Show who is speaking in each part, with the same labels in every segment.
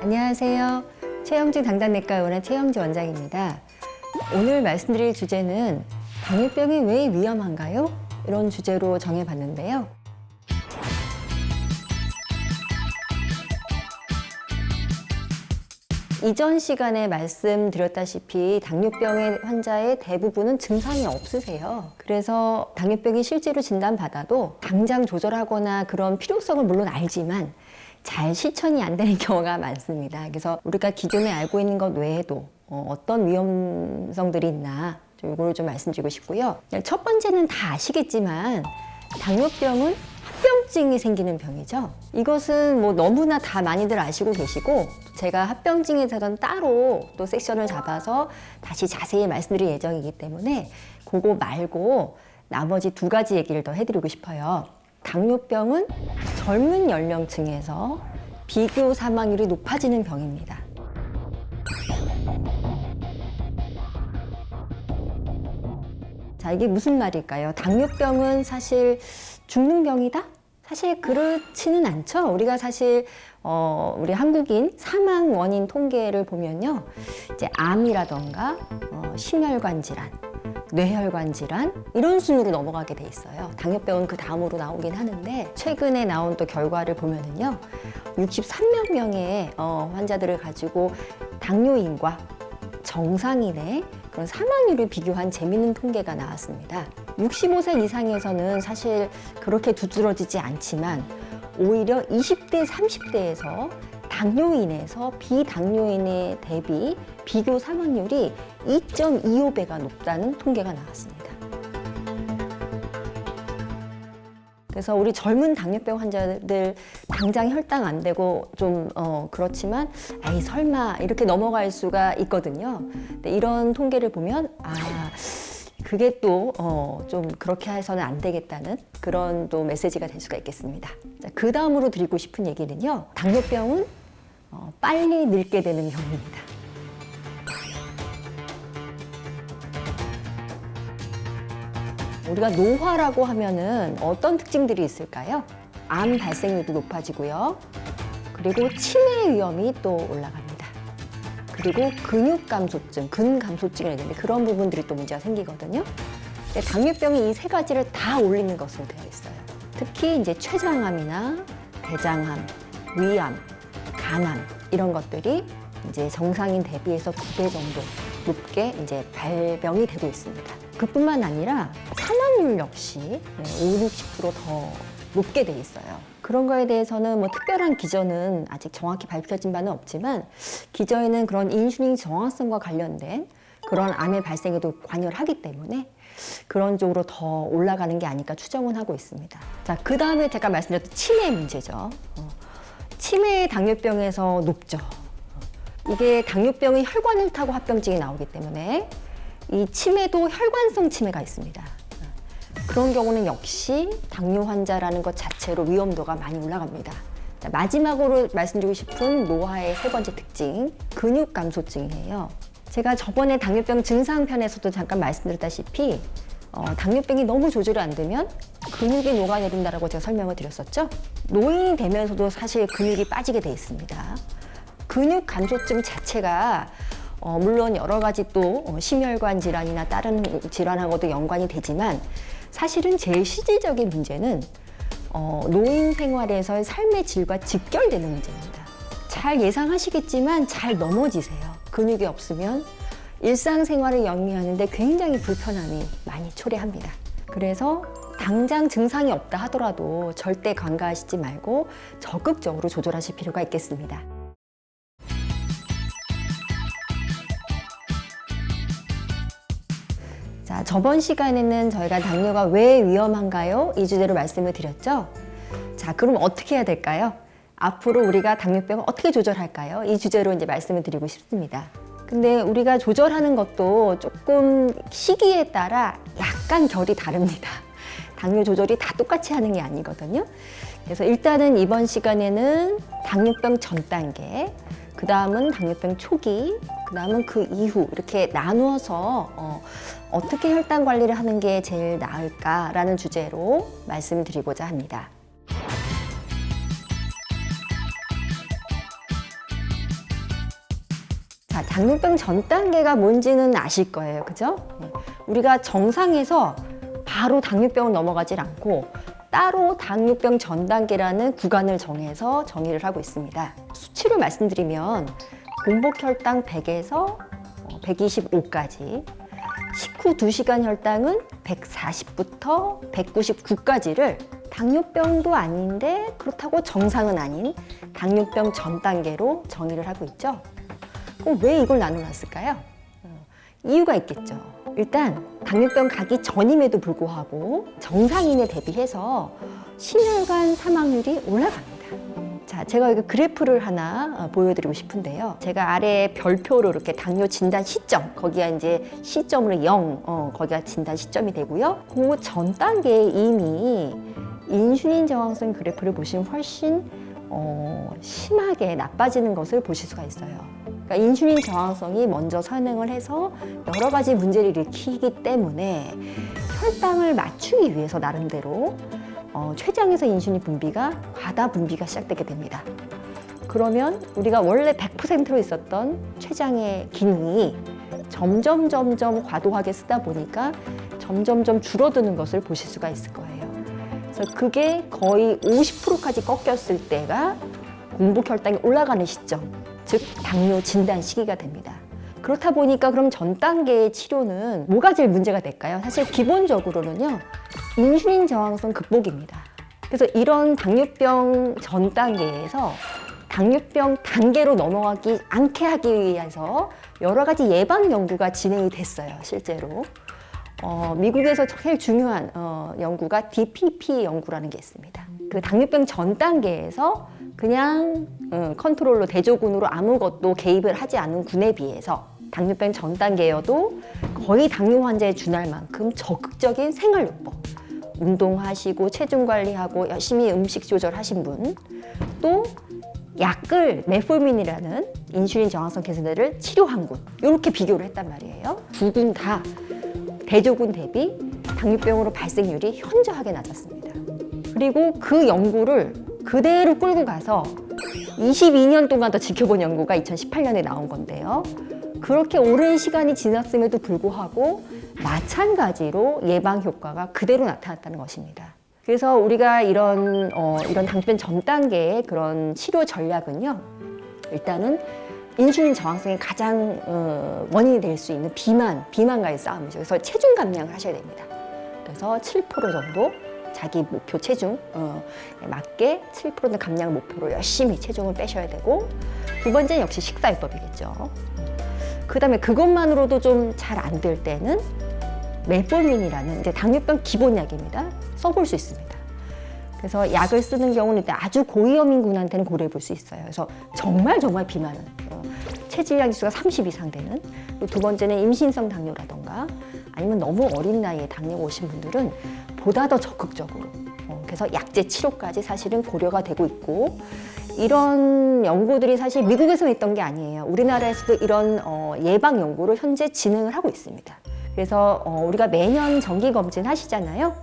Speaker 1: 안녕하세요. 최영진 당당내과의원의 최영진 원장입니다. 오늘 말씀드릴 주제는 당뇨병이 왜 위험한가요? 이런 주제로 정해봤는데요. 이전 시간에 말씀드렸다시피 당뇨병의 환자의 대부분은 증상이 없으세요. 그래서 당뇨병이 실제로 진단받아도 당장 조절하거나 그런 필요성을 물론 알지만 잘 실천이 안 되는 경우가 많습니다. 그래서 우리가 기존에 알고 있는 것 외에도 어떤 위험성들이 있나 이거를 좀 말씀드리고 싶고요. 첫 번째는 다 아시겠지만 당뇨병은 합병증이 생기는 병이죠. 이것은 뭐 너무나 다 많이들 아시고 계시고 제가 합병증에 대해서는 따로 또 섹션을 잡아서 다시 자세히 말씀드릴 예정이기 때문에 그거 말고 나머지 두 가지 얘기를 더 해드리고 싶어요. 당뇨병은 젊은 연령층에서 비교 사망률이 높아지는 병입니다. 자, 이게 무슨 말일까요? 당뇨병은 사실 죽는 병이다? 사실 그렇지는 않죠. 우리가 사실 우리 한국인 사망 원인 통계를 보면요, 이제 암이라던가 심혈관 질환, 뇌혈관 질환 이런 순으로 넘어가게 돼 있어요. 당뇨병은 그 다음으로 나오긴 하는데 최근에 나온 또 결과를 보면은요, 63만 명의 환자들을 가지고 당뇨인과 정상인의 그런 사망률을 비교한 재미있는 통계가 나왔습니다. 65세 이상에서는 사실 그렇게 두드러지지 않지만 오히려 20대, 30대에서 당뇨인에서 비당뇨인에 대비 비교 사망률이 2.25배가 높다는 통계가 나왔습니다. 그래서 우리 젊은 당뇨병 환자들 당장 혈당 안 되고 좀 그렇지만 에이 설마 이렇게 넘어갈 수가 있거든요. 근데 이런 통계를 보면 그게 또 좀 그렇게 해서는 안 되겠다는 그런 또 메시지가 될 수가 있겠습니다. 자, 그 다음으로 드리고 싶은 얘기는요, 당뇨병은 빨리 늙게 되는 병입니다. 우리가 노화라고 하면은 어떤 특징들이 있을까요? 암 발생률도 높아지고요. 그리고 치매 위험이 또 올라갑니다. 그리고 근육감소증, 근감소증이 있는데 그런 부분들이 또 문제가 생기거든요. 근데 당뇨병이 이 세 가지를 다 올리는 것으로 되어 있어요. 특히 이제 췌장암이나 대장암, 위암, 간암 이런 것들이 이제 정상인 대비해서 2배 정도 높게 이제 발병이 되고 있습니다. 그뿐만 아니라 사망률 역시 50-60%더 높게 돼 있어요. 그런 거에 대해서는 뭐 특별한 기전은 아직 정확히 밝혀진 바는 없지만 기저에는 그런 인슐린 저항성과 관련된 그런 암의 발생에도 관여를 하기 때문에 그런 쪽으로 더 올라가는 게 아닐까 추정은 하고 있습니다. 자, 그 다음에 제가 말씀드렸던 치매 문제죠. 치매 당뇨병에서 높죠. 이게 당뇨병이 혈관을 타고 합병증이 나오기 때문에 이 치매도 혈관성 치매가 있습니다. 그런 경우는 역시 당뇨 환자라는 것 자체로 위험도가 많이 올라갑니다. 자, 마지막으로 말씀드리고 싶은 노화의 세 번째 특징, 근육 감소증이에요. 제가 저번에 당뇨병 증상편에서도 잠깐 말씀드렸다시피 당뇨병이 너무 조절이 안 되면 근육이 녹아내린다라고 제가 설명을 드렸었죠. 노인이 되면서도 사실 근육이 빠지게 돼 있습니다. 근육 감소증 자체가 물론 여러 가지 또 심혈관 질환이나 다른 질환하고도 연관이 되지만 사실은 제일 실질적인 문제는 노인 생활에서의 삶의 질과 직결되는 문제입니다. 잘 예상하시겠지만 잘 넘어지세요. 근육이 없으면 일상생활을 영위하는데 굉장히 불편함이 많이 초래합니다. 그래서 당장 증상이 없다 하더라도 절대 간과하시지 말고 적극적으로 조절하실 필요가 있겠습니다. 자, 저번 시간에는 저희가 당뇨가 왜 위험한가요? 이 주제로 말씀을 드렸죠. 자, 그럼 어떻게 해야 될까요? 앞으로 우리가 당뇨병을 어떻게 조절할까요? 이 주제로 이제 말씀을 드리고 싶습니다. 근데 우리가 조절하는 것도 조금 시기에 따라 약간 결이 다릅니다. 당뇨 조절이 다 똑같이 하는 게 아니거든요. 그래서 일단은 이번 시간에는 당뇨병 전 단계, 그 다음은 당뇨병 초기, 그 다음은 그 이후 이렇게 나누어서 어떻게 혈당 관리를 하는 게 제일 나을까라는 주제로 말씀을 드리고자 합니다. 자, 당뇨병 전 단계가 뭔지는 아실 거예요. 그죠? 우리가 정상에서 바로 당뇨병을 넘어가질 않고 따로 당뇨병 전 단계라는 구간을 정해서 정의를 하고 있습니다. 수치를 말씀드리면 공복혈당 100에서 125까지, 식후 2시간 혈당은 140부터 199까지를 당뇨병도 아닌데 그렇다고 정상은 아닌 당뇨병 전 단계로 정의를 하고 있죠. 그럼 왜 이걸 나눠놨을까요? 이유가 있겠죠. 일단 당뇨병 가기 전임에도 불구하고 정상인에 대비해서 심혈관 사망률이 올라갑니다. 자, 제가 여기 그래프를 하나 보여드리고 싶은데요. 제가 아래 별표로 이렇게 당뇨 진단 시점, 거기가 이제 시점으로 0, 거기가 진단 시점이 되고요. 그 전 단계에 이미 인슐린 저항성 그래프를 보시면 훨씬 심하게 나빠지는 것을 보실 수가 있어요. 그러니까 인슐린 저항성이 먼저 선행을 해서 여러 가지 문제를 일으키기 때문에 혈당을 맞추기 위해서 나름대로 췌장에서 인슐린 분비가 과다 분비가 시작되게 됩니다. 그러면 우리가 원래 100%로 있었던 췌장의 기능이 점점 과도하게 쓰다 보니까 점점 줄어드는 것을 보실 수가 있을 거예요. 그래서 그게 거의 50%까지 꺾였을 때가 공복혈당이 올라가는 시점, 즉 당뇨 진단 시기가 됩니다. 그렇다 보니까 그럼 전 단계의 치료는 뭐가 제일 문제가 될까요? 사실 기본적으로는요, 인슐린 저항성 극복입니다. 그래서 이런 당뇨병 전 단계에서 당뇨병 단계로 넘어가지 않게 하기 위해서 여러 가지 예방 연구가 진행이 됐어요, 실제로. 미국에서 제일 중요한 연구가 DPP 연구라는 게 있습니다. 그 당뇨병 전 단계에서 그냥 컨트롤로 대조군으로 아무것도 개입을 하지 않은 군에 비해서 당뇨병 전 단계여도 거의 당뇨 환자에 준할 만큼 적극적인 생활요법, 운동하시고 체중 관리하고 열심히 음식 조절하신 분, 또 약을 메formin이라는 인슐린 저항성 개선제를 치료한 군, 이렇게 비교를 했단 말이에요. 두 군 다 대조군 대비 당뇨병으로 발생률이 현저하게 낮았습니다. 그리고 그 연구를 그대로 끌고 가서 22년 동안 더 지켜본 연구가 2018년에 나온 건데요. 그렇게 오랜 시간이 지났음에도 불구하고 마찬가지로 예방 효과가 그대로 나타났다는 것입니다. 그래서 우리가 이런 당뇨병 전 단계의 그런 치료 전략은요, 일단은 인슐린 저항성이 가장 원인이 될 수 있는 비만과의 싸움이죠. 그래서 체중 감량을 하셔야 됩니다. 그래서 7% 정도 자기 목표 체중 맞게 7%는 감량 목표로 열심히 체중을 빼셔야 되고, 두 번째는 역시 식사요법이겠죠. 그 다음에 그것만으로도 좀 잘 안 될 때는 메포민이라는 이제 당뇨병 기본약입니다. 써볼 수 있습니다. 그래서 약을 쓰는 경우는 아주 고위험인군한테는 고려해 볼 수 있어요. 그래서 정말 비만은 체질량 지수가 30 이상 되는, 두 번째는 임신성 당뇨라던가 아니면 너무 어린 나이에 당뇨가 오신 분들은 보다 더 적극적으로 그래서 약제 치료까지 사실은 고려가 되고 있고, 이런 연구들이 사실 미국에서 했던 게 아니에요. 우리나라에서도 이런 예방 연구를 현재 진행을 하고 있습니다. 그래서 우리가 매년 정기검진 하시잖아요.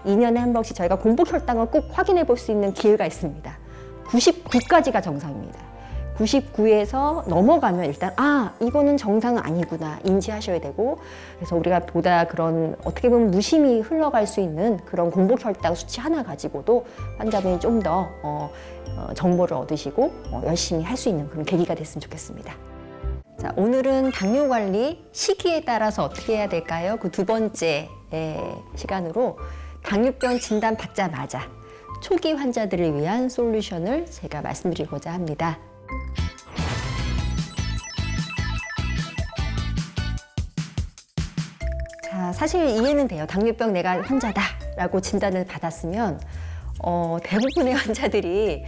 Speaker 1: 2년에 한 번씩 저희가 공복혈당을 꼭 확인해 볼 수 있는 기회가 있습니다. 99까지가 정상입니다. 99에서 넘어가면 일단 이거는 정상은 아니구나 인지하셔야 되고, 그래서 우리가 보다 그런 어떻게 보면 무심히 흘러갈 수 있는 그런 공복혈당 수치 하나 가지고도 환자분이 좀 더 정보를 얻으시고 열심히 할 수 있는 그런 계기가 됐으면 좋겠습니다. 자, 오늘은 당뇨 관리 시기에 따라서 어떻게 해야 될까요? 그 두 번째 시간으로 당뇨병 진단 받자마자 초기 환자들을 위한 솔루션을 제가 말씀드리고자 합니다. 자, 사실 이해는 돼요. 당뇨병 내가 환자다라고 진단을 받았으면 대부분의 환자들이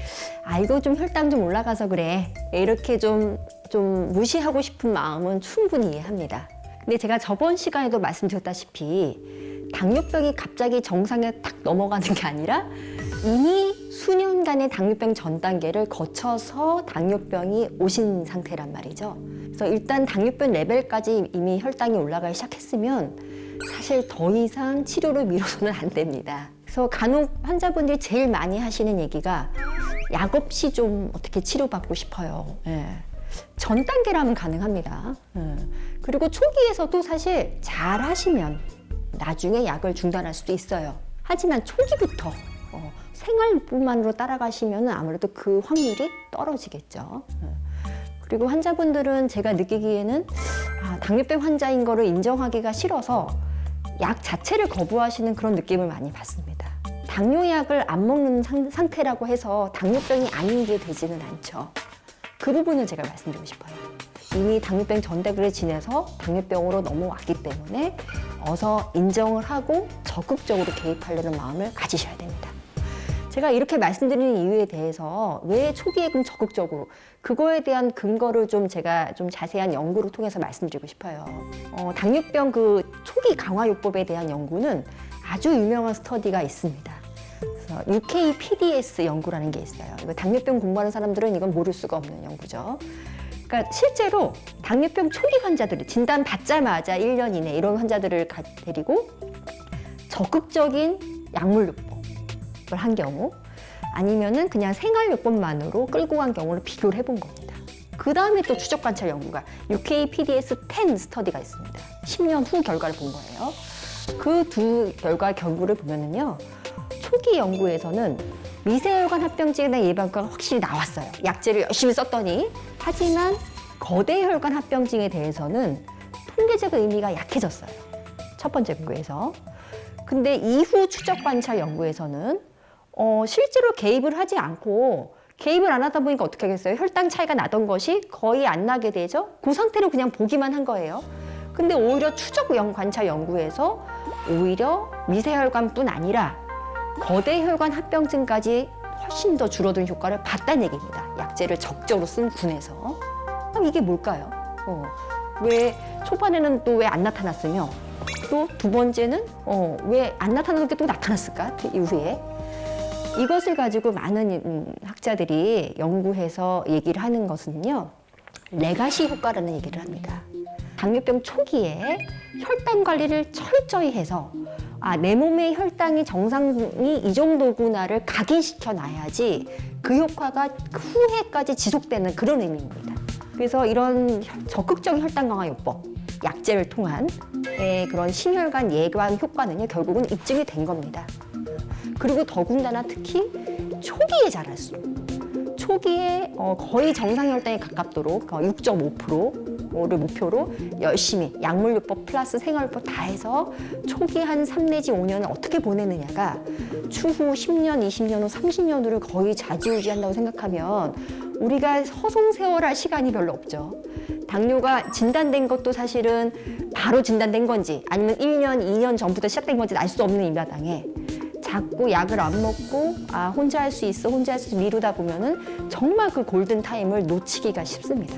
Speaker 1: 이거 좀 혈당 좀 올라가서 그래, 이렇게 좀 무시하고 싶은 마음은 충분히 이해합니다. 근데 제가 저번 시간에도 말씀드렸다시피 당뇨병이 갑자기 정상에 딱 넘어가는 게 아니라 이미 수년간의 당뇨병 전 단계를 거쳐서 당뇨병이 오신 상태란 말이죠. 그래서 일단 당뇨병 레벨까지 이미 혈당이 올라가기 시작했으면 사실 더 이상 치료를 미뤄서는 안 됩니다. 그래서 간혹 환자분들이 제일 많이 하시는 얘기가 약 없이 좀 어떻게 치료받고 싶어요. 전 단계라면 가능합니다. 그리고 초기에서도 사실 잘 하시면 나중에 약을 중단할 수도 있어요. 하지만 초기부터 생활뿐만으로 따라가시면 아무래도 그 확률이 떨어지겠죠. 그리고 환자분들은 제가 느끼기에는 당뇨병 환자인 거를 인정하기가 싫어서 약 자체를 거부하시는 그런 느낌을 많이 받습니다. 당뇨약을 안 먹는 상태라고 해서 당뇨병이 아닌 게 되지는 않죠. 그 부분을 제가 말씀드리고 싶어요. 이미 당뇨병 전달을 지내서 당뇨병으로 넘어왔기 때문에 어서 인정을 하고 적극적으로 개입하려는 마음을 가지셔야 됩니다. 제가 이렇게 말씀드리는 이유에 대해서 왜 초기에 그럼 적극적으로 그거에 대한 근거를 제가 좀 자세한 연구를 통해서 말씀드리고 싶어요. 당뇨병 그 초기 강화요법에 대한 연구는 아주 유명한 스터디가 있습니다. 그래서 UKPDS 연구라는 게 있어요. 이거 당뇨병 공부하는 사람들은 이건 모를 수가 없는 연구죠. 그러니까 실제로 당뇨병 초기 환자들을 진단 받자마자 1년 이내 이런 환자들을 데리고 적극적인 약물요법을 한 경우 아니면은 그냥 생활요법만으로 끌고 간 경우를 비교를 해본 겁니다. 그 다음에 또 추적관찰 연구가 UKPDS-10 스터디가 있습니다. 10년 후 결과를 본 거예요. 그 두 결과를 보면은요, 초기 연구에서는 미세혈관 합병증의 예방과가 확실히 나왔어요. 약제를 열심히 썼더니. 하지만 거대 혈관 합병증에 대해서는 통계적 의미가 약해졌어요. 첫 번째 연구에서. 근데 이후 추적 관찰 연구에서는 실제로 개입을 하지 않고 개입을 안 하다 보니까 어떻게 하겠어요? 혈당 차이가 나던 것이 거의 안 나게 되죠. 그 상태로 그냥 보기만 한 거예요. 근데 오히려 추적 관찰 연구에서 오히려 미세혈관뿐 아니라 거대 혈관 합병증까지 훨씬 더 줄어든 효과를 봤다는 얘기입니다. 약제를 적절히 쓴 군에서. 그럼 이게 뭘까요? 왜 초반에는 또 왜 안 나타났으며 또 두 번째는 왜 안 나타나는 게 또 나타났을까? 그 이후에. 이것을 가지고 많은 학자들이 연구해서 얘기를 하는 것은요, 레가시 효과라는 얘기를 합니다. 당뇨병 초기에 혈당 관리를 철저히 해서 내 몸의 혈당이 정상이 이 정도구나를 각인시켜 놔야지 그 효과가 후에까지 지속되는 그런 의미입니다. 그래서 이런 적극적인 혈당 강화 요법, 약제를 통한 그런 심혈관 예방 효과는요, 결국은 입증이 된 겁니다. 그리고 더군다나 특히 초기에 잘할수록 초기에 거의 정상 혈당에 가깝도록 6.5%를 목표로 열심히 약물요법 플러스 생활요법 다 해서 초기 한 3 내지 5년을 어떻게 보내느냐가 추후 10년, 20년 후, 30년 후를 거의 좌지우지한다고 생각하면 우리가 허송세월할 시간이 별로 없죠. 당뇨가 진단된 것도 사실은 바로 진단된 건지 아니면 1년, 2년 전부터 시작된 건지 알 수 없는 이 마당에 자꾸 약을 안 먹고 혼자 할 수 있어, 혼자 할 수 있어 미루다 보면은 정말 그 골든 타임을 놓치기가 쉽습니다.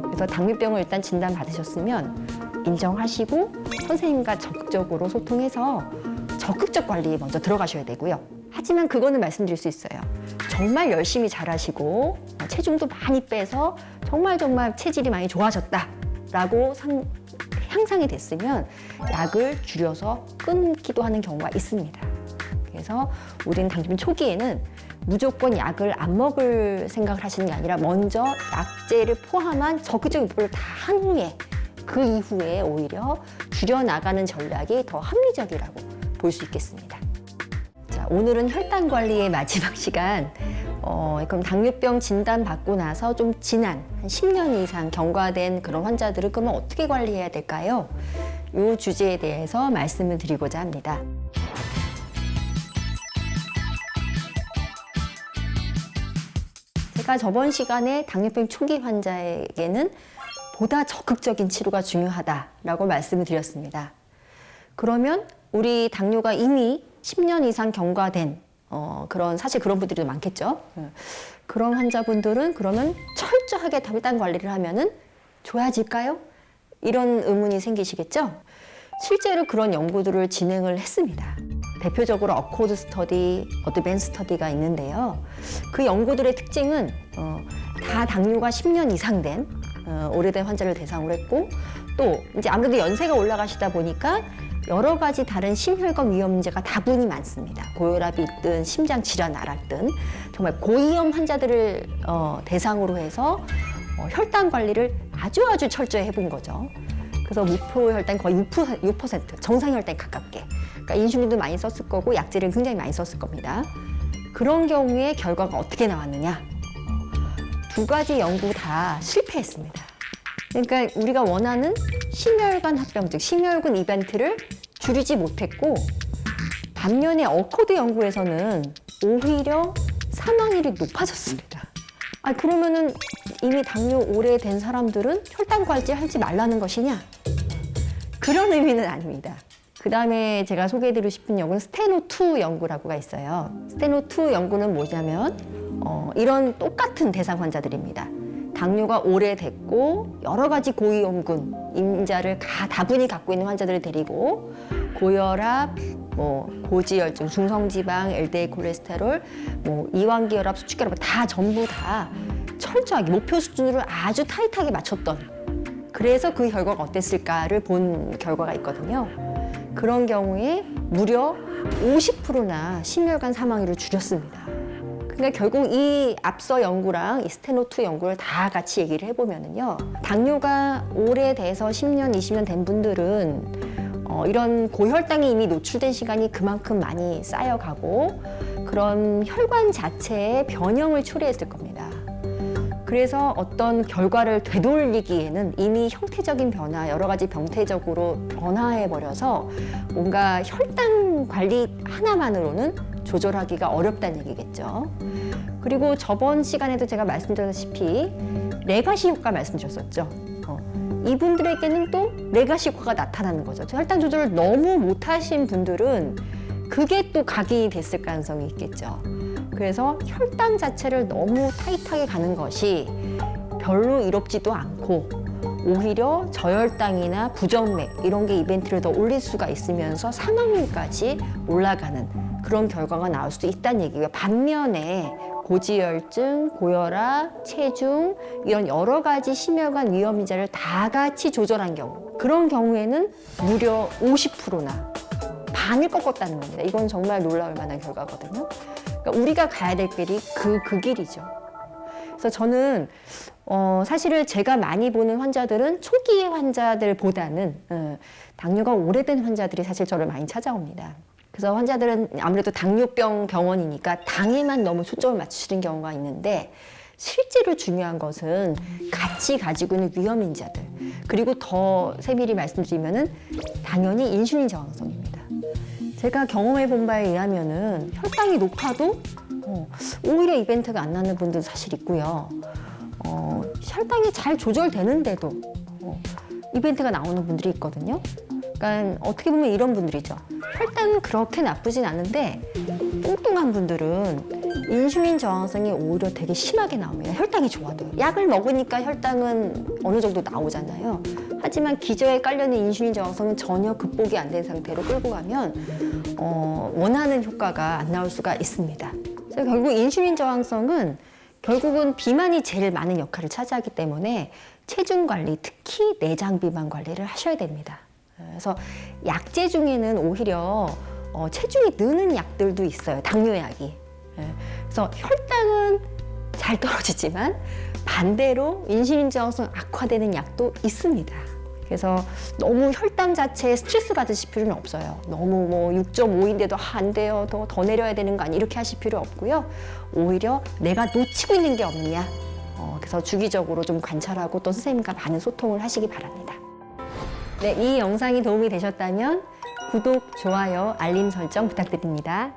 Speaker 1: 그래서 당뇨병을 일단 진단 받으셨으면 인정하시고 선생님과 적극적으로 소통해서 적극적 관리에 먼저 들어가셔야 되고요. 하지만 그거는 말씀드릴 수 있어요. 정말 열심히 잘하시고 체중도 많이 빼서 정말 체질이 많이 좋아졌다라고 향상이 됐으면 약을 줄여서 끊기도 하는 경우가 있습니다. 그래서 우리는 당뇨병 초기에는 무조건 약을 안 먹을 생각을 하시는 게 아니라 먼저 약제를 포함한 적극적인 요법을 다 한 후에 그 이후에 오히려 줄여나가는 전략이 더 합리적이라고 볼 수 있겠습니다. 자, 오늘은 혈당 관리의 마지막 시간. 그럼 당뇨병 진단 받고 나서 좀 지난 한 10년 이상 경과된 그런 환자들을 그러면 어떻게 관리해야 될까요? 이 주제에 대해서 말씀을 드리고자 합니다. 제가 저번 시간에 당뇨병 초기 환자에게는 보다 적극적인 치료가 중요하다라고 말씀을 드렸습니다. 그러면 우리 당뇨가 이미 10년 이상 경과된 사실 그런 분들이 많겠죠. 그런 환자분들은 그러면 철저하게 혈당 관리를 하면은 좋아질까요? 이런 의문이 생기시겠죠? 실제로 그런 연구들을 진행을 했습니다. 대표적으로 어코드 스터디, 어드밴스 스터디가 있는데요. 그 연구들의 특징은 다 당뇨가 10년 이상 된 오래된 환자를 대상으로 했고 또 이제 아무래도 연세가 올라가시다 보니까 여러 가지 다른 심혈관 위험 문제가 다분히 많습니다. 고혈압이 있든 심장 질환 앓았든 정말 고위험 환자들을 대상으로 해서 혈당 관리를 아주 철저히 해본 거죠. 그래서 목표 혈당 거의 6%, 정상 혈당에 가깝게. 그러니까 인슐린도 많이 썼을 거고 약제를 굉장히 많이 썼을 겁니다. 그런 경우에 결과가 어떻게 나왔느냐? 두 가지 연구 다 실패했습니다. 그러니까 우리가 원하는 심혈관 합병, 즉 심혈관 이벤트를 줄이지 못했고, 반면에 어코드 연구에서는 오히려 사망률이 높아졌습니다. 그러면은 이미 당뇨 오래된 사람들은 혈당 관리하지 말라는 것이냐? 그런 의미는 아닙니다. 그 다음에 제가 소개해드리고 싶은 연구는 스테노2 연구라고가 있어요. 스테노2 연구는 뭐냐면 이런 똑같은 대상 환자들입니다. 당뇨가 오래됐고 여러 가지 고위험군 임자를 다분히 갖고 있는 환자들을 데리고 고혈압, 고지혈증, 중성지방, LDL 콜레스테롤, 이완기혈압, 수축혈압 전부 다 철저하게 목표 수준으로 아주 타이트하게 맞췄던, 그래서 그 결과가 어땠을까를 본 결과가 있거든요. 그런 경우에 무려 50%나 심혈관 사망률을 줄였습니다. 그러니까 결국 이 앞서 연구랑 이 스테노2 연구를 다 같이 얘기를 해보면은요, 당뇨가 오래돼서 10년, 20년 된 분들은 이런 고혈당이 이미 노출된 시간이 그만큼 많이 쌓여가고 그런 혈관 자체의 변형을 초래했을 겁니다. 그래서 어떤 결과를 되돌리기에는 이미 형태적인 변화, 여러 가지 병태적으로 변화해버려서 뭔가 혈당 관리 하나만으로는 조절하기가 어렵다는 얘기겠죠. 그리고 저번 시간에도 제가 말씀드렸다시피 레가시 효과 말씀드렸었죠. 이분들에게는 또 레가시 효과가 나타나는 거죠. 혈당 조절을 너무 못하신 분들은 그게 또 각인이 됐을 가능성이 있겠죠. 그래서 혈당 자체를 너무 타이트하게 가는 것이 별로 이롭지도 않고 오히려 저혈당이나 부정맥 이런 게 이벤트를 더 올릴 수가 있으면서 사망률까지 올라가는 그런 결과가 나올 수도 있다는 얘기고요. 반면에 고지혈증, 고혈압, 체중 이런 여러 가지 심혈관 위험 인자를 다 같이 조절한 경우, 그런 경우에는 무려 50%나 반을 꺾었다는 겁니다. 이건 정말 놀라울 만한 결과거든요. 그러니까 우리가 가야 될 길이 그 길이죠. 그래서 저는 사실은 제가 많이 보는 환자들은 초기의 환자들보다는 당뇨가 오래된 환자들이 사실 저를 많이 찾아옵니다. 그래서 환자들은 아무래도 당뇨병 병원이니까 당에만 너무 초점을 맞추시는 경우가 있는데, 실제로 중요한 것은 같이 가지고 있는 위험인자들, 그리고 더 세밀히 말씀드리면은 당연히 인슐린 저항성입니다. 제가 경험해 본 바에 의하면은 혈당이 높아도 오히려 이벤트가 안 나는 분들 사실 있고요. 혈당이 잘 조절되는데도 이벤트가 나오는 분들이 있거든요. 그러니까 어떻게 보면 이런 분들이죠. 혈당은 그렇게 나쁘진 않은데 뚱뚱한 분들은 인슐린 저항성이 오히려 되게 심하게 나옵니다. 혈당이 좋아도. 약을 먹으니까 혈당은 어느 정도 나오잖아요. 하지만 기저에 깔려있는 인슐린 저항성은 전혀 극복이 안 된 상태로 끌고 가면 원하는 효과가 안 나올 수가 있습니다. 그래서 결국 인슐린 저항성은 결국은 비만이 제일 많은 역할을 차지하기 때문에 체중 관리, 특히 내장 비만 관리를 하셔야 됩니다. 그래서 약제 중에는 오히려 체중이 느는 약들도 있어요. 당뇨약이. 그래서 혈당은 잘 떨어지지만 반대로 인슐린 저항성 악화되는 약도 있습니다. 그래서 너무 혈당 자체에 스트레스 받으실 필요는 없어요. 너무 6.5인데도 안 돼요. 더 내려야 되는 거 아니, 이렇게 하실 필요 없고요. 오히려 내가 놓치고 있는 게 없느냐. 그래서 주기적으로 좀 관찰하고 또 선생님과 많은 소통을 하시기 바랍니다. 네, 이 영상이 도움이 되셨다면 구독, 좋아요, 알림 설정 부탁드립니다.